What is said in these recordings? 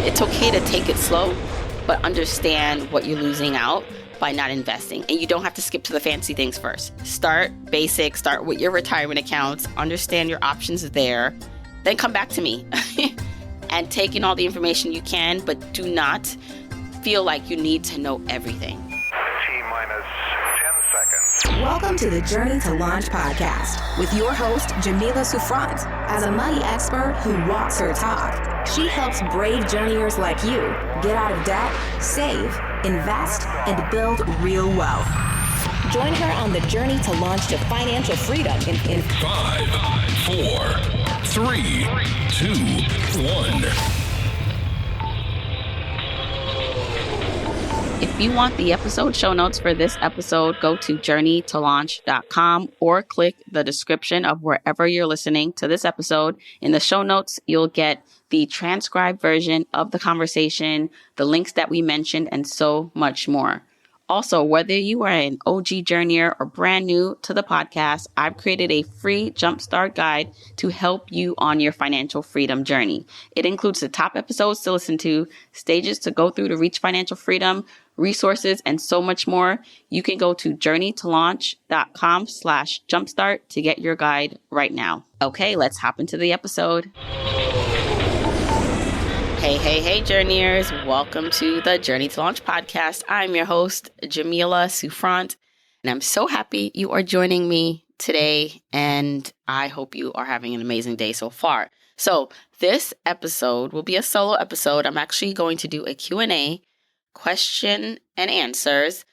It's okay to take it slow, but understand what you're losing out by not investing. And you don't have to skip to the fancy things first. Start basic, start with your retirement accounts, understand your options there, then come back to me and take in all the information you can, but do not feel like you need to know everything. T-minus 10 seconds. Welcome to the Journey to Launch podcast with your host, Jamila Souffrant. As a money expert who walks her talk, she helps brave journeyers like you get out of debt, save, invest, and build real wealth. Join her on the journey to launch to financial freedom in 5, 4, 3, 2, 1. If you want the episode show notes for this episode, go to journeytolaunch.com or click the description of wherever you're listening to this episode. In the show notes, you'll get the transcribed version of the conversation, the links that we mentioned, and so much more. Also, whether you are an OG journeyer or brand new to the podcast, I've created a free jumpstart guide to help you on your financial freedom journey. It includes the top episodes to listen to, stages to go through to reach financial freedom, resources, and so much more. You can go to journeytolaunch.com/jumpstart to get your guide right now. Okay, let's hop into the episode. Hey, journeyers. Welcome to the Journey to Launch podcast. I'm your host, Jamila Souffrant, and I'm so happy you are joining me today, and I hope you are having an amazing day so far. So this episode will be a solo episode. I'm actually going to do a Q&A, question and answers,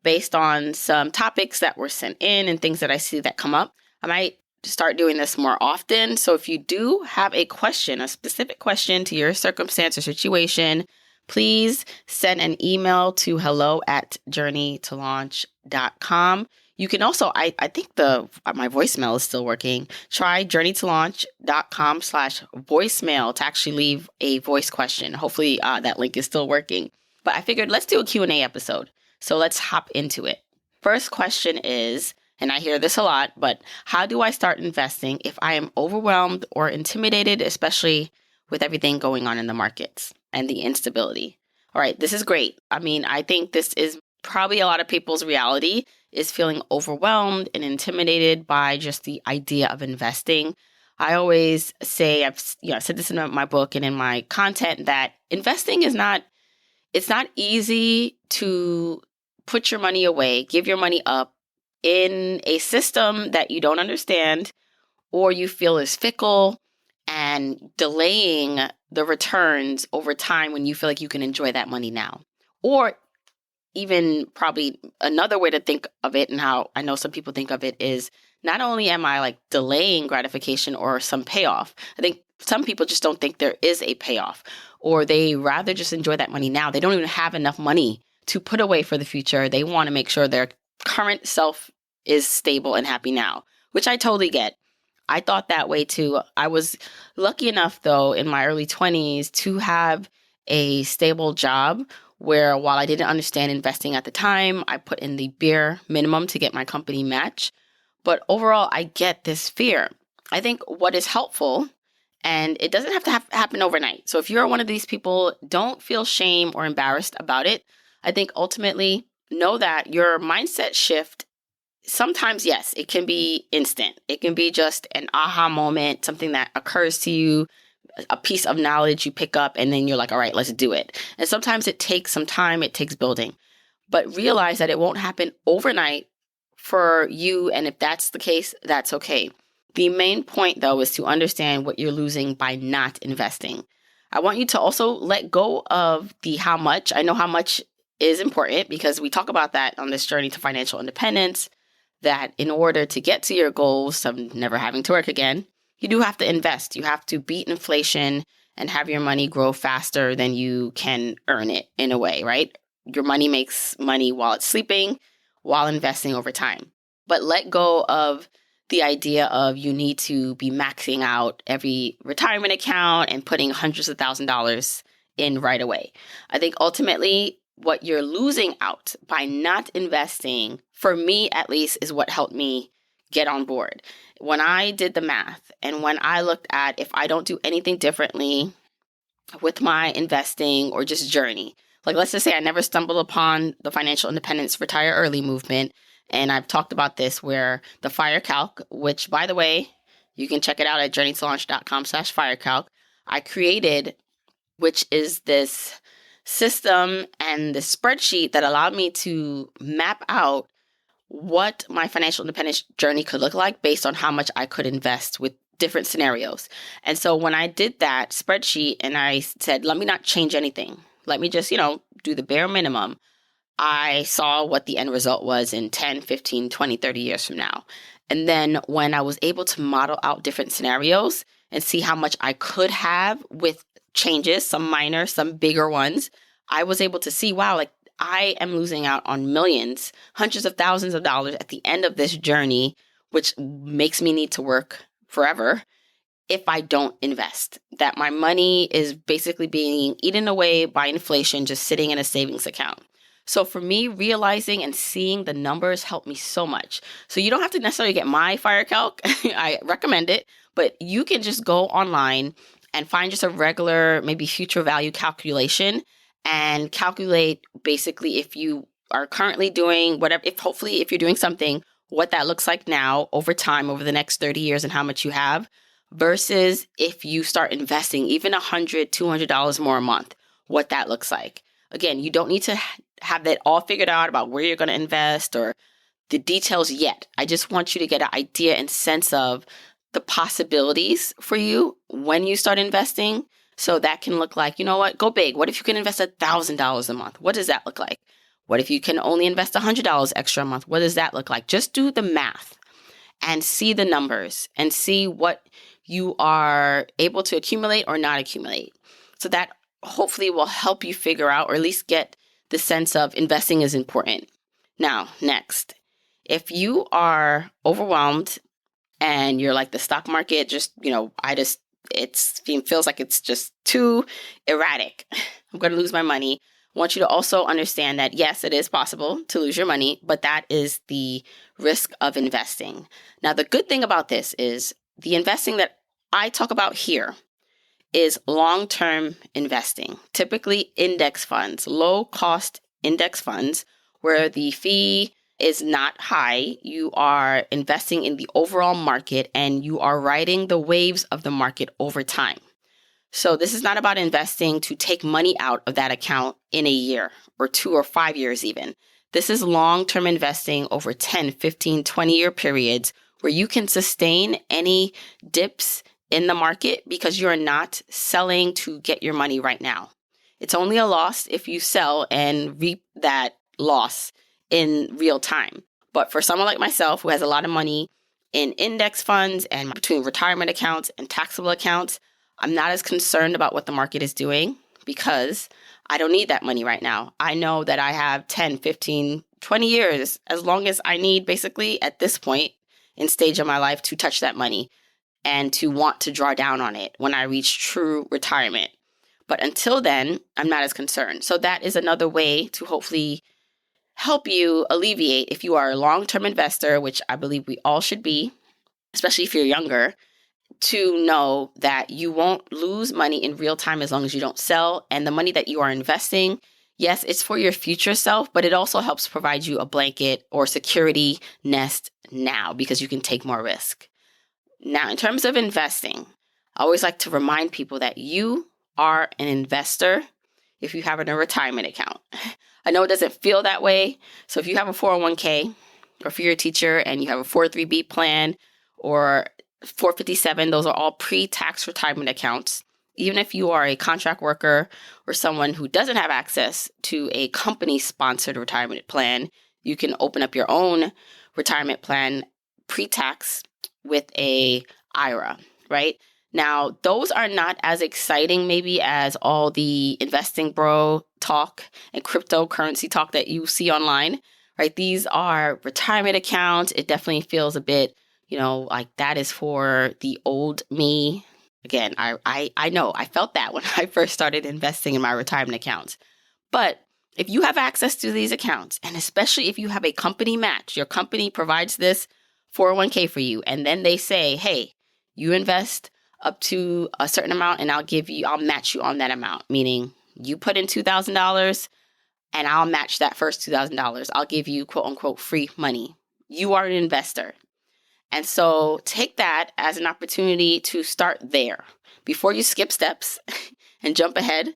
based on some topics that were sent in and things that I see that come up. I might start doing this more often. So if you do have a question, a specific question to your circumstance or situation, please send an email to hello@journeytolaunch.com. You can also, I think my voicemail is still working. Try journeytolaunch.com/voicemail to actually leave a voice question. Hopefully that link is still working. But I figured let's do a Q&A episode. So let's hop into it. First question is, and I hear this a lot, but how do I start investing if I am overwhelmed or intimidated, especially with everything going on in the markets and the instability? All right, this is great. I mean, I think this is probably a lot of people's reality, is feeling overwhelmed and intimidated by just the idea of investing. I always say, I've said this in my book and in my content, that investing it's not easy to put your money away, give your money up in a system that you don't understand or you feel is fickle and delaying the returns over time when you feel like you can enjoy that money now. Or even probably another way to think of it, and how I know some people think of it, is not only am I like delaying gratification or some payoff, I think some people just don't think there is a payoff, or they rather just enjoy that money now. They don't even have enough money to put away for the future. They want to make sure their current self is stable and happy now, which I totally get. I thought that way too. I was lucky enough, though, in my early 20s to have a stable job where, while I didn't understand investing at the time, I put in the bare minimum to get my company match. But overall, I get this fear. I think what is helpful, and it doesn't have to happen overnight. So if you're one of these people, don't feel shame or embarrassed about it. I think ultimately know that your mindset shift, sometimes, yes, it can be instant. It can be just an aha moment, something that occurs to you, a piece of knowledge you pick up, and then you're like, all right, let's do it. And sometimes it takes some time, it takes building. But realize that it won't happen overnight for you. And if that's the case, that's okay. The main point, though, is to understand what you're losing by not investing. I want you to also let go of the how much. I know how much is important because we talk about that on this journey to financial independence, that in order to get to your goals of never having to work again, you do have to invest. You have to beat inflation and have your money grow faster than you can earn it, in a way, right? Your money makes money while it's sleeping, while investing over time. But let go of the idea of you need to be maxing out every retirement account and putting hundreds of $1,000s in right away. I think ultimately what you're losing out by not investing, for me at least, is what helped me get on board. When I did the math and when I looked at, if I don't do anything differently, with my investing or just journey. Like, let's just say I never stumbled upon the financial independence retire early movement. And I've talked about this where the Fire Calc, which by the way, you can check it out at journeytolaunch.com/firecalc. I created, which is this system and the spreadsheet that allowed me to map out what my financial independence journey could look like based on how much I could invest with different scenarios. And so when I did that spreadsheet and I said, let me not change anything, let me just, do the bare minimum, I saw what the end result was in 10, 15, 20, 30 years from now. And then when I was able to model out different scenarios and see how much I could have with changes, some minor, some bigger ones, I was able to see, wow, like I am losing out on millions, hundreds of thousands of dollars at the end of this journey, which makes me need to work forever if I don't invest. That my money is basically being eaten away by inflation, just sitting in a savings account. So for me, realizing and seeing the numbers helped me so much. So you don't have to necessarily get my Fire Calc. I recommend it, but you can just go online and find just a regular, maybe future value calculation and calculate basically if you are currently doing whatever, if you're doing something, what that looks like now over time, over the next 30 years and how much you have versus if you start investing even $100, $200 more a month, what that looks like. Again, you don't need to have that all figured out about where you're going to invest or the details yet. I just want you to get an idea and sense of the possibilities for you when you start investing. So that can look like, you know what, go big. What if you can invest $1,000 a month? What does that look like? What if you can only invest $100 extra a month? What does that look like? Just do the math and see the numbers and see what you are able to accumulate or not accumulate. So that hopefully will help you figure out or at least get the sense of investing is important. Now, next, if you are overwhelmed and you're like the stock market, it feels like it's just too erratic. I'm going to lose my money. I want you to also understand that, yes, it is possible to lose your money, but that is the risk of investing. Now, the good thing about this is the investing that I talk about here is long-term investing, typically index funds, low-cost index funds where the fee is not high. You are investing in the overall market and you are riding the waves of the market over time. So this is not about investing to take money out of that account in a year or 2 or 5 years even. This is long-term investing over 10, 15, 20-year periods where you can sustain any dips in the market because you're not selling to get your money right now. It's only a loss if you sell and reap that loss in real time. But for someone like myself who has a lot of money in index funds and between retirement accounts and taxable accounts, I'm not as concerned about what the market is doing because I don't need that money right now. I know that I have 10, 15, 20 years, as long as I need basically at this point in stage of my life to touch that money and to want to draw down on it when I reach true retirement. But until then, I'm not as concerned. So that is another way to hopefully help you alleviate if you are a long-term investor, which I believe we all should be, especially if you're younger, to know that you won't lose money in real time as long as you don't sell. And the money that you are investing, yes, it's for your future self, but it also helps provide you a blanket or security nest now because you can take more risk. Now, in terms of investing, I always like to remind people that you are an investor if you have a retirement account. I know it doesn't feel that way. So if you have a 401k or if you're a teacher and you have a 403b plan or 457, those are all pre-tax retirement accounts. Even if you are a contract worker or someone who doesn't have access to a company-sponsored retirement plan, you can open up your own retirement plan pre-tax with a IRA, right? Now, those are not as exciting maybe as all the investing bro talk and cryptocurrency talk that you see online, right? These are retirement accounts. It definitely feels a bit, like that is for the old me. Again, I know I felt that when I first started investing in my retirement accounts. But if you have access to these accounts, and especially if you have a company match, your company provides this 401k for you, and then they say, hey, you invest up to a certain amount and I'll match you on that amount. Meaning you put in $2,000 and I'll match that first $2,000. I'll give you quote unquote free money. You are an investor. And so take that as an opportunity to start there. Before you skip steps and jump ahead,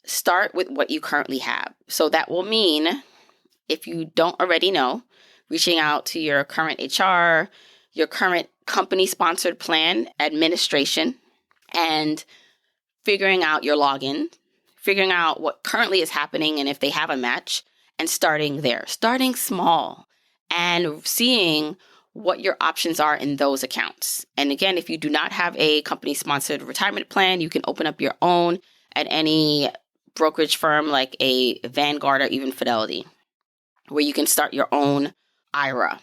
start with what you currently have. So that will mean, if you don't already know, reaching out to your current HR, your current company-sponsored plan administration, and figuring out your login, figuring out what currently is happening and if they have a match, and starting there. Starting small and seeing what your options are in those accounts. And again, if you do not have a company-sponsored retirement plan, you can open up your own at any brokerage firm like a Vanguard or even Fidelity, where you can start your own IRA,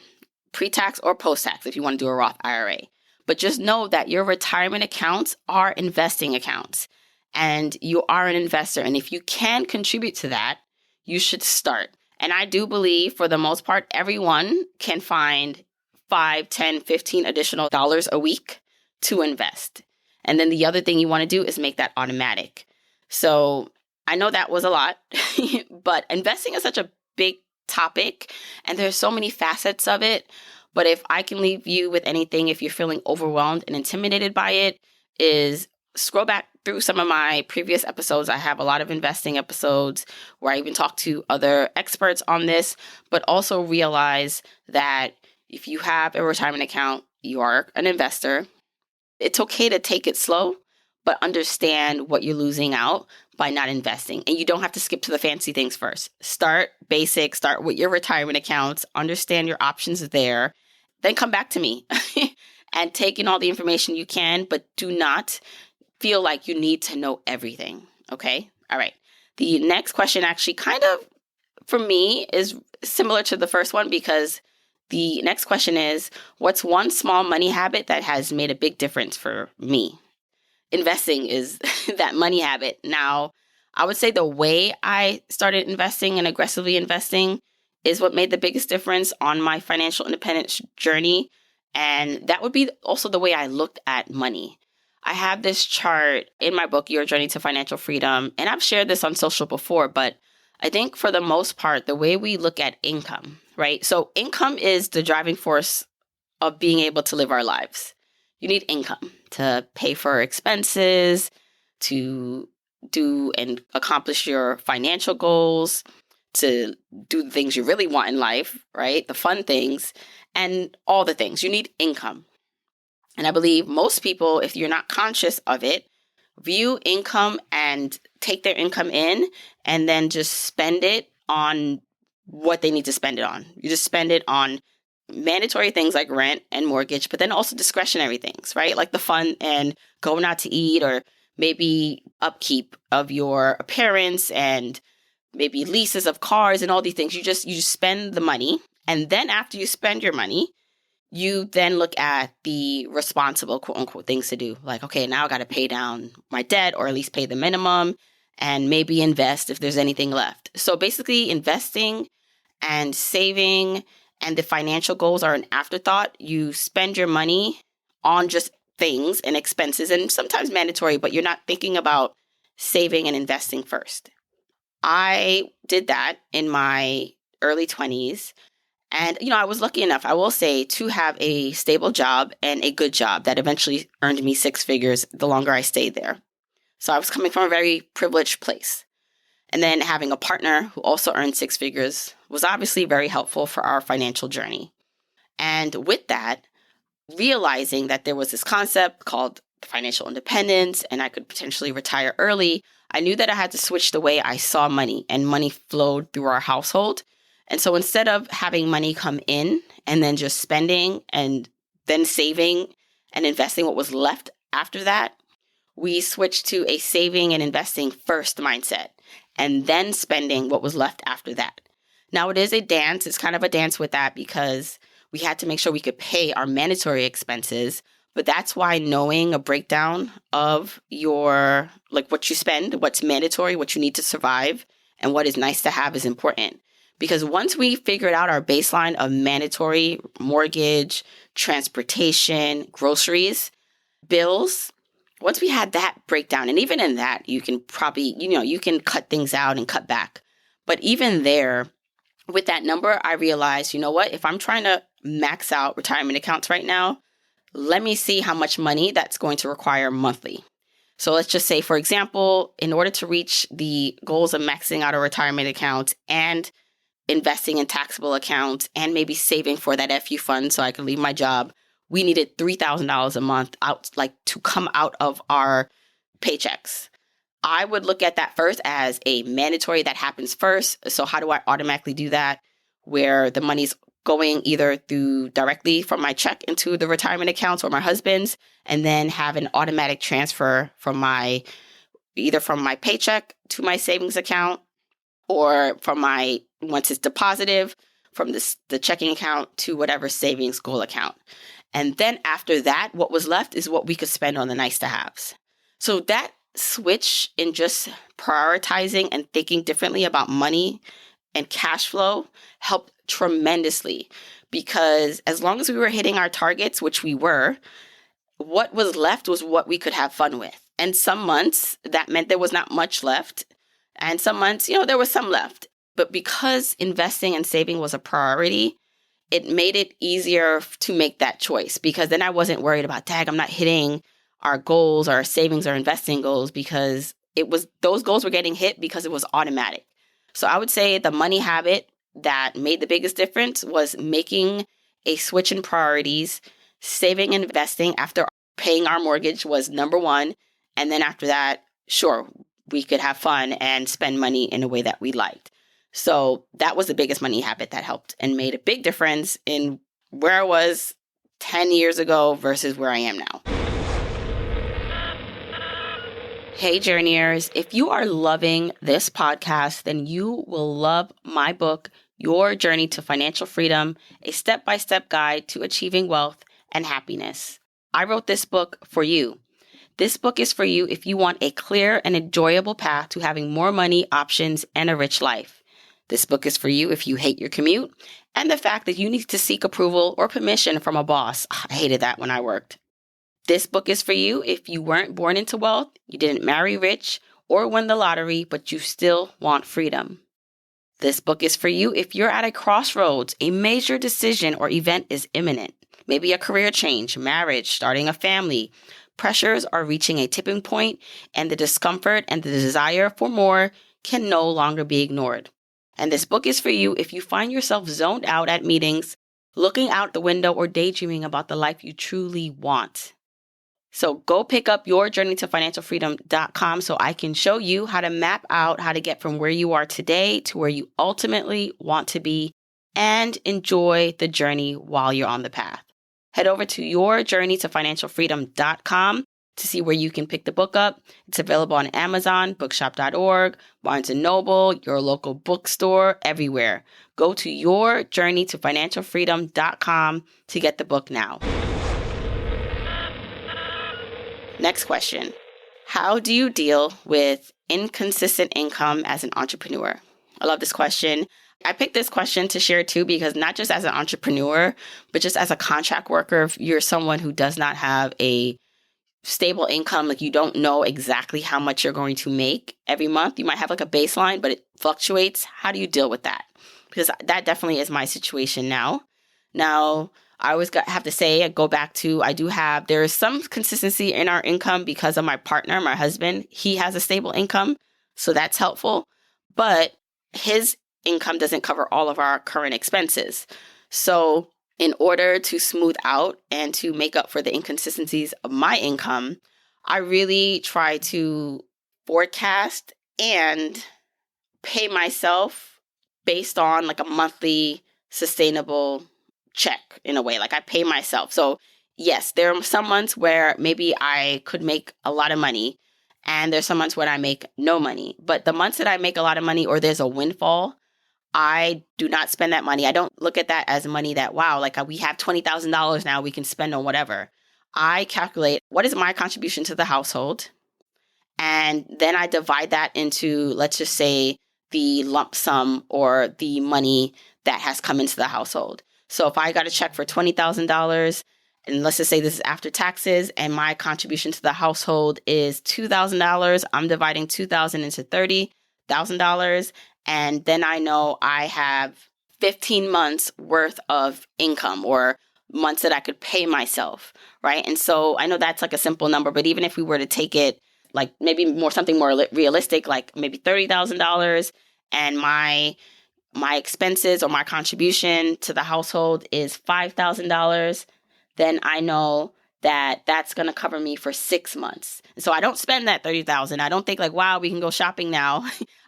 pre-tax or post-tax if you want to do a Roth IRA. But just know that your retirement accounts are investing accounts and you are an investor. And if you can contribute to that, you should start. And I do believe for the most part, everyone can find $5, $10, $15 additional dollars a week to invest. And then the other thing you want to do is make that automatic. So I know that was a lot, but investing is such a big topic and there's so many facets of it. But if I can leave you with anything, if you're feeling overwhelmed and intimidated by it, is scroll back through some of my previous episodes. I have a lot of investing episodes where I even talk to other experts on this, but also realize that if you have a retirement account, you are an investor. It's okay to take it slow, but understand what you're losing out by not investing. And you don't have to skip to the fancy things first. Start basic, start with your retirement accounts, understand your options there, then come back to me and take in all the information you can, but do not feel like you need to know everything. Okay? All right. The next question actually kind of, for me, is similar to the first one because the next question is, what's one small money habit that has made a big difference for me? Investing is that money habit. Now, I would say the way I started investing and aggressively investing is what made the biggest difference on my financial independence journey. And that would be also the way I looked at money. I have this chart in my book, Your Journey to Financial Freedom, and I've shared this on social before, but I think for the most part, the way we look at income, right? So income is the driving force of being able to live our lives. You need income to pay for expenses, to do and accomplish your financial goals, to do the things you really want in life, right? The fun things and all the things. You need income. And I believe most people, if you're not conscious of it, view income and take their income in and then just spend it on what they need to spend it on. You just spend it on mandatory things like rent and mortgage, but then also discretionary things, right? Like the fun and going out to eat, or maybe upkeep of your appearance and maybe leases of cars and all these things. You just spend the money. And then after you spend your money, you then look at the responsible, quote unquote, things to do. Like, okay, now I got to pay down my debt or at least pay the minimum and maybe invest if there's anything left. So basically investing and saving and the financial goals are an afterthought. You spend your money on just things and expenses and sometimes mandatory, but you're not thinking about saving and investing first. I did that in my early 20s. And, I was lucky enough, I will say, to have a stable job and a good job that eventually earned me six figures the longer I stayed there. So I was coming from a very privileged place. And then having a partner who also earned six figures was obviously very helpful for our financial journey. And with that, realizing that there was this concept called financial independence and I could potentially retire early, I knew that I had to switch the way I saw money, and money flowed through our household. And so instead of having money come in and then just spending and then saving and investing what was left after that, we switched to a saving and investing first mindset and then spending what was left after that. Now, it is a dance. It's kind of a dance with that because we had to make sure we could pay our mandatory expenses. But that's why knowing a breakdown of your, like what you spend, what's mandatory, what you need to survive, and what is nice to have is important. Because once we figured out our baseline of mandatory, mortgage, transportation, groceries, bills, once we had that breakdown, and even in that, you can probably, you can cut things out and cut back. But even there, with that number, I realized, you know what, if I'm trying to max out retirement accounts right now, let me see how much money that's going to require monthly. So let's just say, for example, in order to reach the goals of maxing out a retirement account and investing in taxable accounts and maybe saving for that FU fund so I could leave my job, we needed $3,000 a month out, like to come out of our paychecks. I would look at that first as a mandatory that happens first. So how do I automatically do that? Where the money's going either through directly from my check into the retirement accounts or my husband's, and then have an automatic transfer from either from my paycheck to my savings account, or from once it's deposited from the checking account to whatever savings goal account. And then after that, what was left is what we could spend on the nice to haves. So that switch in just prioritizing and thinking differently about money and cash flow helped tremendously, because as long as we were hitting our targets, which we were, what was left was what we could have fun with. And some months that meant there was not much left. And some months, there was some left. But because investing and saving was a priority, it made it easier to make that choice, because then I wasn't worried about, I'm not hitting our goals, our savings or investing goals, because those goals were getting hit because it was automatic. So I would say the money habit that made the biggest difference was making a switch in priorities. Saving and investing after paying our mortgage was number one. And then after that, sure, we could have fun and spend money in a way that we liked. So that was the biggest money habit that helped and made a big difference in where I was 10 years ago versus where I am now. Hey, Journeyers, if you are loving this podcast, then you will love my book, Your Journey to Financial Freedom, a step-by-step guide to achieving wealth and happiness. I wrote this book for you. This book is for you if you want a clear and enjoyable path to having more money, options, and a rich life. This book is for you if you hate your commute and the fact that you need to seek approval or permission from a boss. I hated that when I worked. This book is for you if you weren't born into wealth, you didn't marry rich or win the lottery, but you still want freedom. This book is for you if you're at a crossroads, a major decision or event is imminent. Maybe a career change, marriage, starting a family. Pressures are reaching a tipping point, and the discomfort and the desire for more can no longer be ignored. And this book is for you if you find yourself zoned out at meetings, looking out the window or daydreaming about the life you truly want. So go pick up Your Journey to Financial Freedom.com so I can show you how to map out how to get from where you are today to where you ultimately want to be and enjoy the journey while you're on the path. Head over to yourjourneytofinancialfreedom.com to see where you can pick the book up. It's available on Amazon, bookshop.org, Barnes & Noble, your local bookstore, everywhere. Go to yourjourneytofinancialfreedom.com to get the book now. Next question. How do you deal with inconsistent income as an entrepreneur? I love this question. I picked this question to share too, because not just as an entrepreneur, but just as a contract worker, if you're someone who does not have a stable income, like you don't know exactly how much you're going to make every month. You might have like a baseline, but it fluctuates. How do you deal with that? Because that definitely is my situation now. Now, I always have to say, I go back to, there is some consistency in our income because of my partner, my husband. He has a stable income, so that's helpful. But his income doesn't cover all of our current expenses. So in order to smooth out and to make up for the inconsistencies of my income, I really try to forecast and pay myself based on like a monthly sustainable check in a way. Like I pay myself. So yes, there are some months where maybe I could make a lot of money, and there's some months when I make no money. But the months that I make a lot of money or there's a windfall, I do not spend that money. I don't look at that as money that, wow, like we have $20,000 now we can spend on whatever. I calculate what is my contribution to the household. And then I divide that into, let's just say, the lump sum or the money that has come into the household. So if I got a check for $20,000, and let's just say this is after taxes, and my contribution to the household is $2,000. I'm dividing $2,000 into $30,000. And then I know I have 15 months worth of income, or months that I could pay myself, right? And so I know that's like a simple number, but even if we were to take it like maybe something more realistic, like maybe $30,000, and my expenses or my contribution to the household is $5,000, then I know that that's going to cover me for 6 months. And so I don't spend that $30,000. I don't think like, wow, we can go shopping now.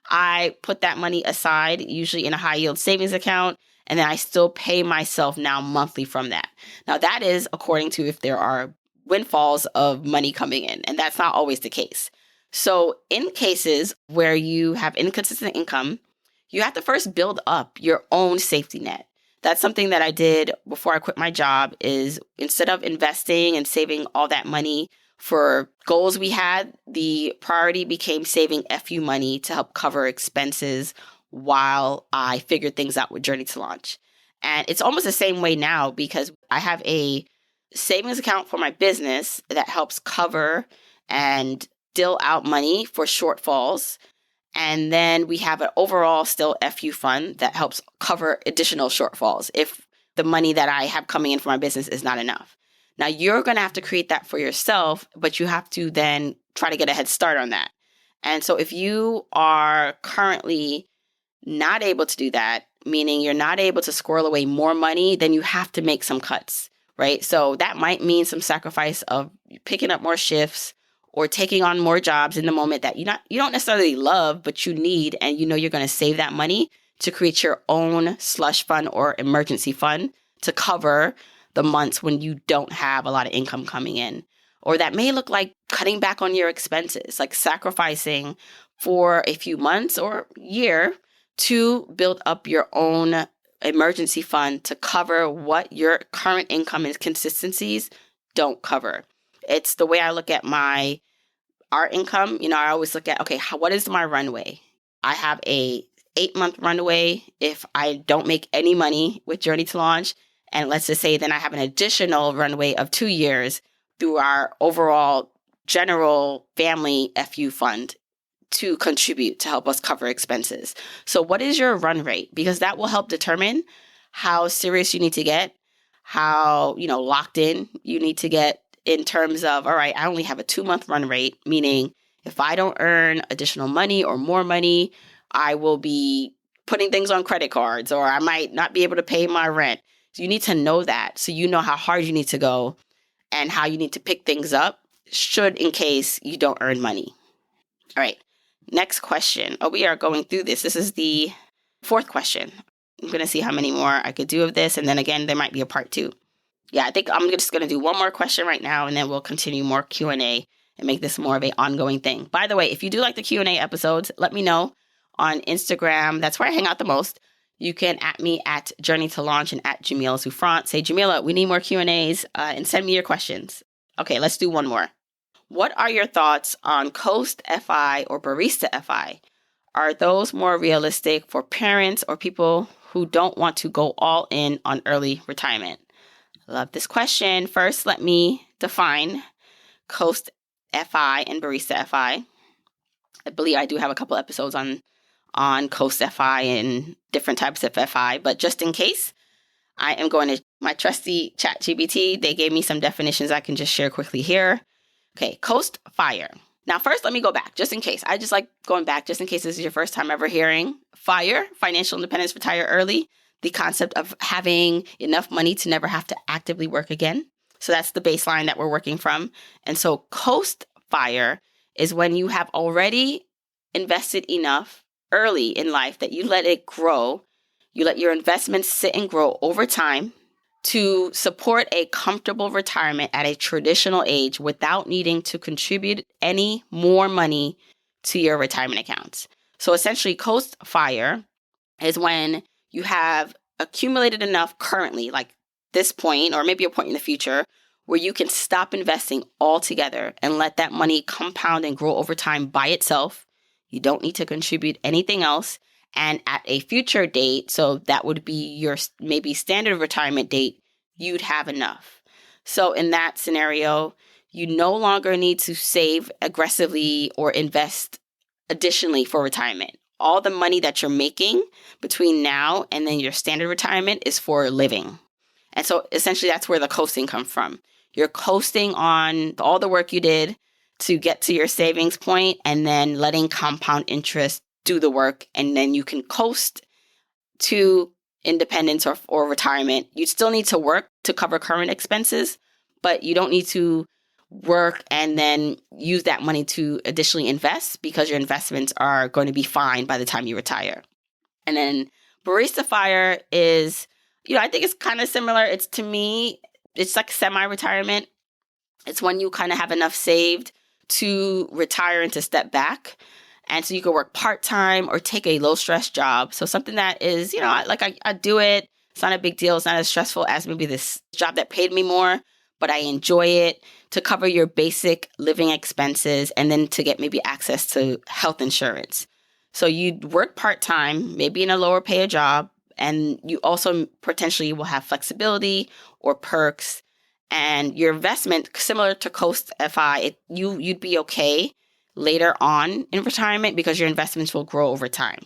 I put that money aside, usually in a high yield savings account, and then I still pay myself now monthly from that. Now that is according to if there are windfalls of money coming in, and that's not always the case. So in cases where you have inconsistent income, you have to first build up your own safety net. That's something that I did before I quit my job, is instead of investing and saving all that money for goals we had, the priority became saving FU money to help cover expenses while I figured things out with Journey to Launch. And it's almost the same way now, because I have a savings account for my business that helps cover and deal out money for shortfalls. And then we have an overall still FU fund that helps cover additional shortfalls if the money that I have coming in for my business is not enough. Now, you're going to have to create that for yourself, but you have to then try to get a head start on that. And so if you are currently not able to do that, meaning you're not able to squirrel away more money, then you have to make some cuts, right? So that might mean some sacrifice of picking up more shifts or taking on more jobs in the moment that you don't necessarily love, but you need, and you know you're going to save that money to create your own slush fund or emergency fund to cover the months when you don't have a lot of income coming in. Or that may look like cutting back on your expenses, like sacrificing for a few months or year to build up your own emergency fund to cover what your current income inconsistencies don't cover. It's the way I look at our income. I always look at, okay, what is my runway? I have a 8-month runway if I don't make any money with Journey to Launch. And let's just say then I have an additional runway of 2 years through our overall general family FU fund to contribute to help us cover expenses. So what is your run rate? Because that will help determine how serious you need to get, how, locked in you need to get in terms of, all right, I only have a 2-month run rate, meaning if I don't earn additional money or more money, I will be putting things on credit cards, or I might not be able to pay my rent. So you need to know that, so you know how hard you need to go and how you need to pick things up in case you don't earn money. All right, next question. We are going through this. This is the 4th question. I'm going to see how many more I could do of this. And then again, there might be a part 2. Yeah, I think I'm just going to do one more question right now, and then we'll continue more Q&A and make this more of an ongoing thing. By the way, if you do like the Q&A episodes, let me know on Instagram. That's where I hang out the most. You can @ me at Journey to Launch and @ Jamila Souffrant. Say, Jamila, we need more Q&As and send me your questions. Okay, let's do one more. What are your thoughts on Coast FI or Barista FI? Are those more realistic for parents or people who don't want to go all in on early retirement? Love this question. First, let me define Coast FI and Barista FI. I believe I do have a couple episodes on Coast FI and different types of FI, but just in case, I am going to my trusty ChatGPT. They gave me some definitions I can just share quickly here. Okay, Coast FIRE. Now, first, let me go back, just in case. I just like going back, just in case this is your first time ever hearing FIRE, Financial Independence, Retire Early, the concept of having enough money to never have to actively work again. So that's the baseline that we're working from. And so Coast FIRE is when you have already invested enough early in life that you let it grow. You let your investments sit and grow over time to support a comfortable retirement at a traditional age without needing to contribute any more money to your retirement accounts. So essentially, Coast FIRE is when you have accumulated enough currently, like this point, or maybe a point in the future, where you can stop investing altogether and let that money compound and grow over time by itself. You don't need to contribute anything else. And at a future date, so that would be your maybe standard retirement date, you'd have enough. So in that scenario, you no longer need to save aggressively or invest additionally for retirement. All the money that you're making between now and then your standard retirement is for living. And so essentially that's where the coasting comes from. You're coasting on all the work you did to get to your savings point and then letting compound interest do the work. And then you can coast to independence or retirement. You still need to work to cover current expenses, but you don't need to work and then use that money to additionally invest because your investments are going to be fine by the time you retire. And then Barista Fire is, I think it's kind of similar. To me, it's like semi-retirement. It's when you kind of have enough saved to retire and to step back. And so you can work part-time or take a low-stress job. So something that is, I do it. It's not a big deal. It's not as stressful as maybe this job that paid me more, but I enjoy it to cover your basic living expenses and then to get maybe access to health insurance. So you work part-time, maybe in a lower pay job, and you also potentially will have flexibility or perks. And your investment, similar to Coast FI, you'd be okay later on in retirement because your investments will grow over time.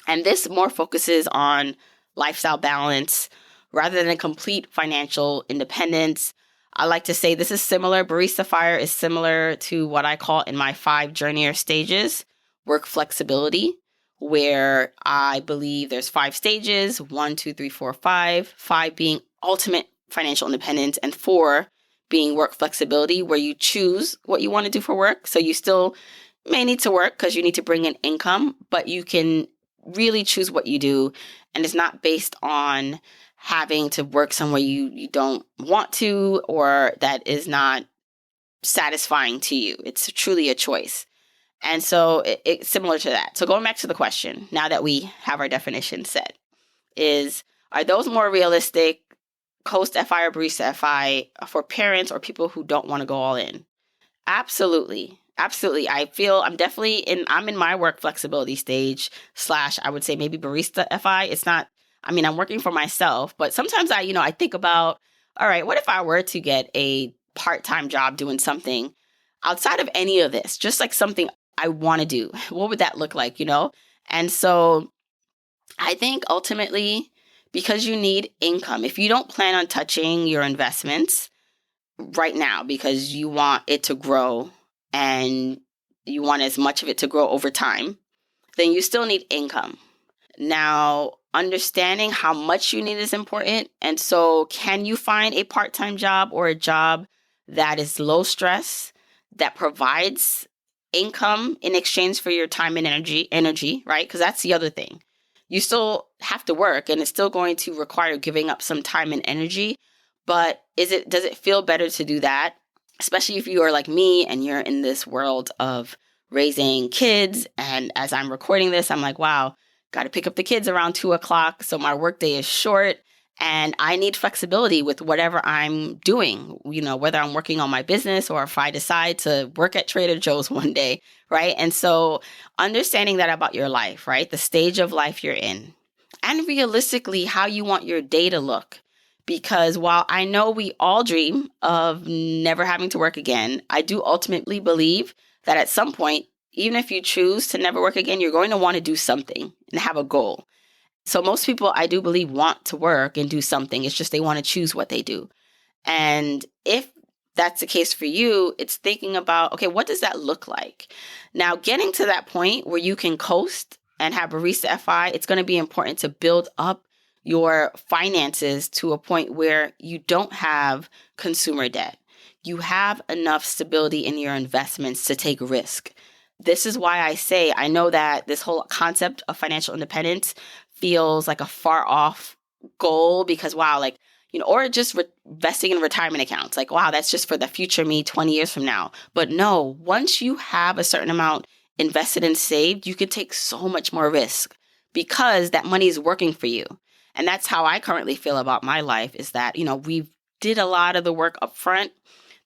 And this more focuses on lifestyle balance rather than complete financial independence. I like to say this is similar. Barista Fire is similar to what I call in my 5 journeyer stages, work flexibility, where I believe there's 5 stages, 1, 2, 3, 4, 5, 5 being ultimate financial independence, and 4 being work flexibility, where you choose what you want to do for work. So you still may need to work because you need to bring in income, but you can really choose what you do. And it's not based on having to work somewhere you don't want to or that is not satisfying to you. It's truly a choice. And so it's similar to that. So going back to the question, now that we have our definition set, are those more realistic, Coast FI or Barista FI, for parents or people who don't want to go all in? Absolutely. Absolutely. I feel I'm in my work flexibility stage / I would say maybe Barista FI. It's not, I'm working for myself, but sometimes I think about, all right, what if I were to get a part-time job doing something outside of any of this, just like something I want to do? What would that look like, And so I think ultimately, because you need income, if you don't plan on touching your investments right now because you want it to grow and you want as much of it to grow over time, then you still need income. Now, understanding how much you need is important. And so can you find a part-time job or a job that is low stress, that provides income in exchange for your time and energy, right? Because that's the other thing. You still have to work and it's still going to require giving up some time and energy. But does it feel better to do that? Especially if you are like me and you're in this world of raising kids. And as I'm recording this, I'm like, wow, got to pick up the kids around 2:00. So my workday is short and I need flexibility with whatever I'm doing, whether I'm working on my business or if I decide to work at Trader Joe's one day, right? And so understanding that about your life, right? The stage of life you're in and realistically how you want your day to look. Because while I know we all dream of never having to work again, I do ultimately believe that at some point, even if you choose to never work again, you're going to want to do something and have a goal. So most people, I do believe, want to work and do something. It's just they want to choose what they do. And if that's the case for you, it's thinking about, okay, what does that look like? Now, getting to that point where you can coast and have Barista FI, it's going to be important to build up your finances to a point where you don't have consumer debt. You have enough stability in your investments to take risk. This is why I say I know that this whole concept of financial independence feels like a far off goal because, wow, or just investing in retirement accounts. Like, wow, that's just for the future me 20 years from now. But no, once you have a certain amount invested and saved, you can take so much more risk because that money is working for you. And that's how I currently feel about my life is that, we did a lot of the work up front.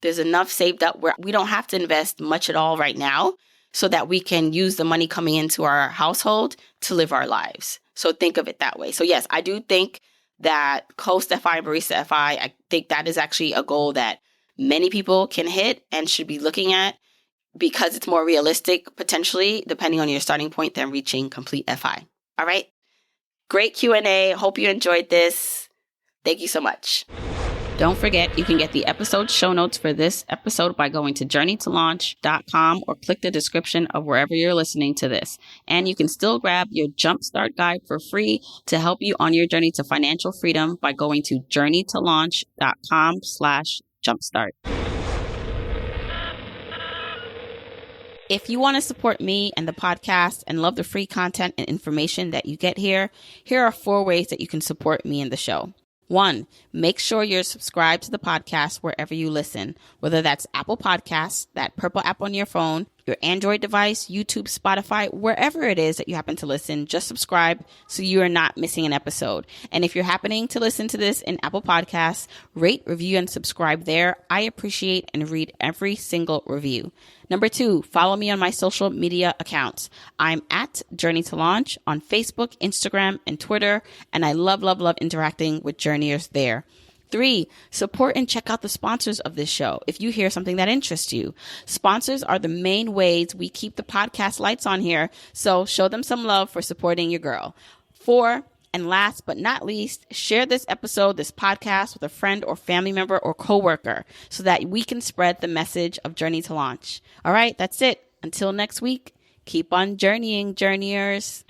There's enough saved up where we don't have to invest much at all right now so that we can use the money coming into our household to live our lives. So think of it that way. So yes, I do think that Coast FI and Barista FI, I think that is actually a goal that many people can hit and should be looking at because it's more realistic, potentially, depending on your starting point, than reaching complete FI. All right. Great Q&A. Hope you enjoyed this. Thank you so much. Don't forget, you can get the episode show notes for this episode by going to journeytolaunch.com or click the description of wherever you're listening to this. And you can still grab your Jumpstart Guide for free to help you on your journey to financial freedom by going to journeytolaunch.com/jumpstart. If you want to support me and the podcast and love the free content and information that you get here are 4 ways that you can support me and the show. 1, make sure you're subscribed to the podcast wherever you listen, whether that's Apple Podcasts, that purple app on your phone, your Android device, YouTube, Spotify, wherever it is that you happen to listen, just subscribe so you are not missing an episode. And if you're happening to listen to this in Apple Podcasts, rate, review, and subscribe there. I appreciate and read every single review. Number 2, follow me on my social media accounts. I'm at Journey to Launch on Facebook, Instagram, and Twitter, and I love interacting with journeyers there. 3, support and check out the sponsors of this show if you hear something that interests you. Sponsors are the main ways we keep the podcast lights on here, so show them some love for supporting your girl. 4, and last but not least, share this podcast with a friend or family member or coworker so that we can spread the message of Journey to Launch. All right, that's it. Until next week, keep on journeying, journeyers.